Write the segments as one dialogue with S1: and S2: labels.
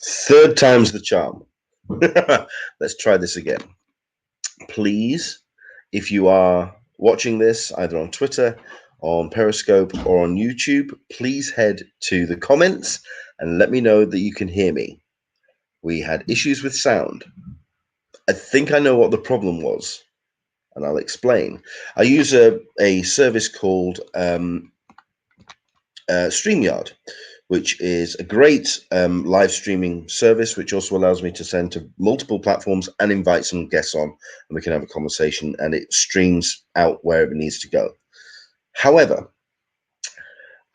S1: Third time's the charm. Let's try this again. Please, if you are watching this either on Twitter, on Periscope, or on YouTube, please head to the comments and let me know that you can hear me. We had issues with sound. I think I know what the problem was, and I'll explain. I use a service called StreamYard, which is a great live streaming service, which also allows me to send to multiple platforms and invite some guests on, and we can have a conversation, and it streams out wherever it needs to go. However,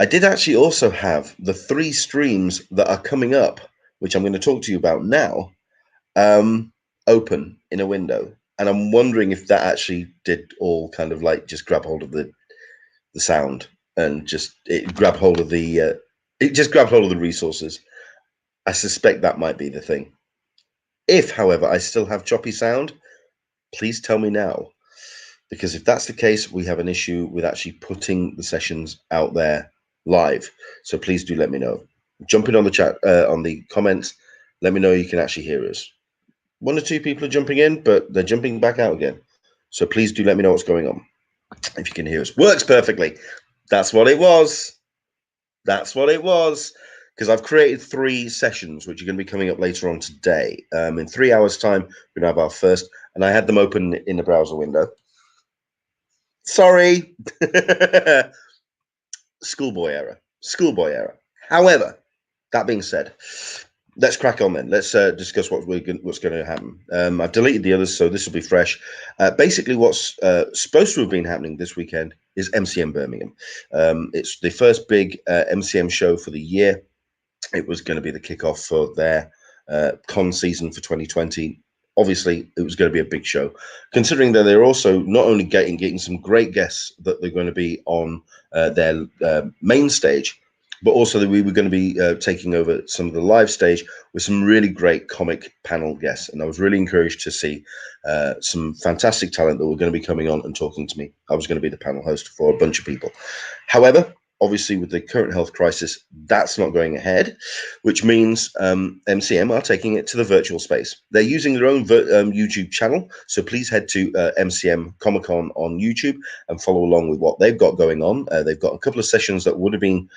S1: I did actually also have the 3 streams that are coming up, which I'm going to talk to you about now, open in a window. And I'm wondering if that actually did all kind of like just grab hold of the sound and just it grab hold of the it just grabbed hold of the resources. I suspect that might be the thing. If, however, I still have choppy sound, please tell me now. Because if that's the case, we have an issue with actually putting the sessions out there live. So please do let me know. Jump in on the chat, on the comments. Let me know you can actually hear us. 1 or 2 people are jumping in, but they're jumping back out again. So please do let me know what's going on. If you can hear us. Works perfectly. That's what it was. That's what it was. Because I've created 3 sessions, which are going to be coming up later on today. In 3 hours' time, we're going to have our first. And I had them open in the browser window. Sorry. Schoolboy error. Schoolboy error. However, that being said, let's crack on then. Let's discuss what's going to happen. I've deleted the others, so this will be fresh. Basically, what's supposed to have been happening this weekend is MCM Birmingham. It's the first big MCM show for the year. It was going to be the kickoff for their con season for 2020. Obviously, it was going to be a big show, considering that they're also not only getting some great guests that they're going to be on their main stage, but also that we were going to be taking over some of the live stage with some really great comic panel guests. And I was really encouraged to see some fantastic talent that were going to be coming on and talking to me. I was going to be the panel host for a bunch of people. However, obviously, with the current health crisis, that's not going ahead, which means MCM are taking it to the virtual space. They're using their own YouTube channel, so please head to MCM Comic Con on YouTube and follow along with what they've got going on. They've got a couple of sessions that would have been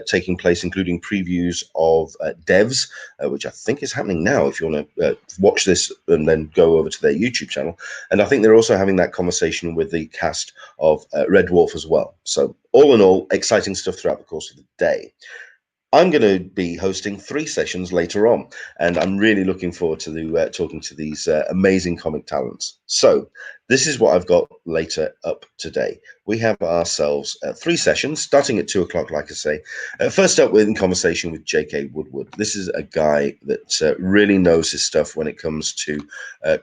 S1: taking place, including previews of devs, which I think is happening now if you want to watch this and then go over to their YouTube channel. And I think they're also having that conversation with the cast of Red Dwarf as well. So all in all, exciting stuff throughout the course of the day. I'm going to be hosting 3 sessions later on, and I'm really looking forward to talking to these amazing comic talents. So this is what I've got later up today. We have ourselves 3 sessions, starting at 2 o'clock, like I say. First up, in conversation with J.K. Woodward. This is a guy that really knows his stuff when it comes to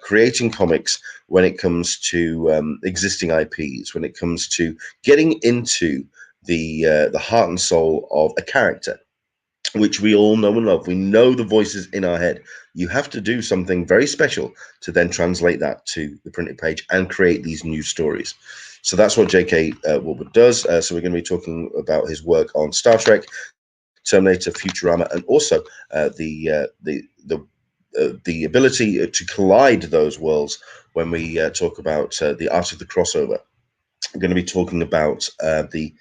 S1: creating comics, when it comes to existing IPs, when it comes to getting into the heart and soul of a character, which we all know and love. We know the voices in our head. You have to do something very special to then translate that to the printed page and create these new stories. So that's what J.K. Woodward does. So we're going to be talking about his work on Star Trek, Terminator, Futurama, and also the ability to collide those worlds when we talk about the art of the crossover. I'm going to be talking about the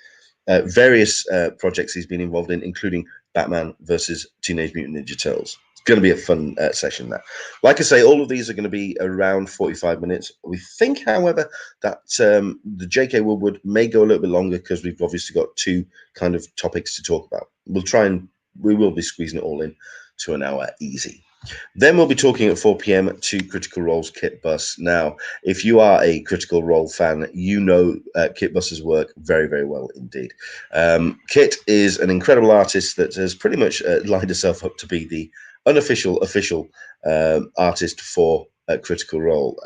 S1: various projects he's been involved in, including Batman versus Teenage Mutant Ninja Turtles. It's going to be a fun session there. Like I say, all of these are going to be around 45 minutes. We think, however, that the J.K. Woodward may go a little bit longer because we've obviously got 2 kind of topics to talk about. We will be squeezing it all in to an hour easy. Then we'll be talking at 4 p.m. to Critical Role's Kit Buss. Now, if you are a Critical Role fan, you know Kit Buss's work very, very well indeed. Kit is an incredible artist that has pretty much lined herself up to be the unofficial official artist for Critical Role,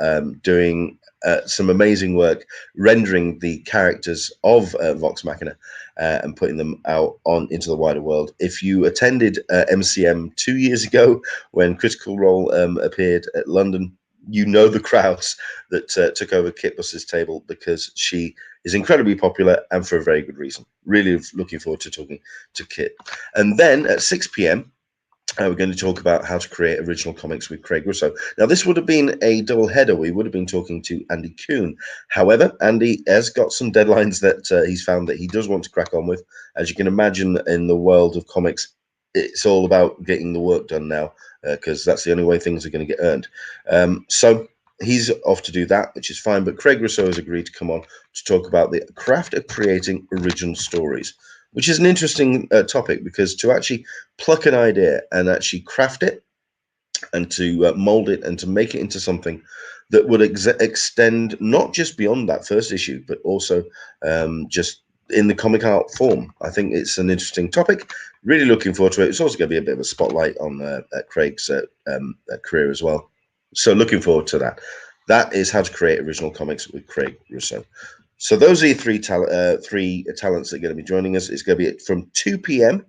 S1: doing some amazing work rendering the characters of Vox Machina and putting them out into the wider world. If you attended MCM 2 years ago when Critical Role appeared at London, you know the crowds that took over Kit Buss's table, because she is incredibly popular and for a very good reason. Really looking forward to talking to Kit. And then at 6 p.m., We're going to talk about how to create original comics with Craig Russo. Now, this would have been a double header. We would have been talking to Andy Kuhn. However, Andy has got some deadlines that he's found that he does want to crack on with. As you can imagine, in the world of comics, it's all about getting the work done now, because that's the only way things are going to get earned. So he's off to do that, which is fine. But Craig Russo has agreed to come on to talk about the craft of creating original stories, which is an interesting topic, because to actually pluck an idea and actually craft it and to mold it and to make it into something that would extend not just beyond that first issue, but also just in the comic art form. I think it's an interesting topic. Really looking forward to it. It's also going to be a bit of a spotlight on Craig's career as well. So looking forward to that. That is how to create original comics with Craig Russo. So those are your three talents that are going to be joining us. It's going to be from 2 p.m.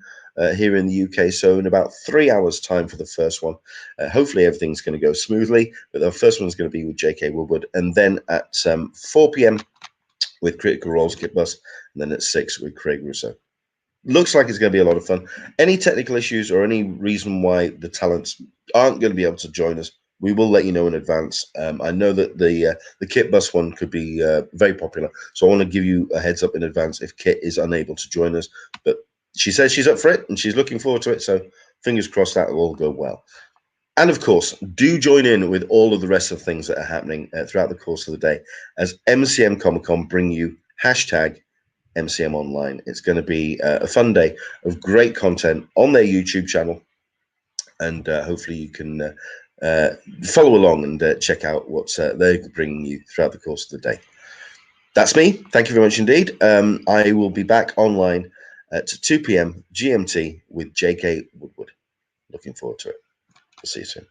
S1: Here in the UK. So in about 3 hours' time for the first one. Hopefully everything's going to go smoothly. But the first one's going to be with J.K. Woodward, and then at 4 p.m. with Critical Role's Kit Bus, and then at 6 with Craig Russo. Looks like it's going to be a lot of fun. Any technical issues or any reason why the talents aren't going to be able to join us, we will let you know in advance. I know that the Kit Bus one could be very popular, so I want to give you a heads up in advance if Kit is unable to join us. But she says she's up for it and she's looking forward to it, so fingers crossed that will all go well. And of course, do join in with all of the rest of things that are happening throughout the course of the day as MCM Comic Con bring you hashtag MCM Online. It's going to be a fun day of great content on their YouTube channel, and hopefully you can follow along and check out what they're bringing you throughout the course of the day. That's me. Thank you very much indeed. I will be back online at 2 p.m. GMT with J.K. Woodward. Looking forward to it. We'll see you soon.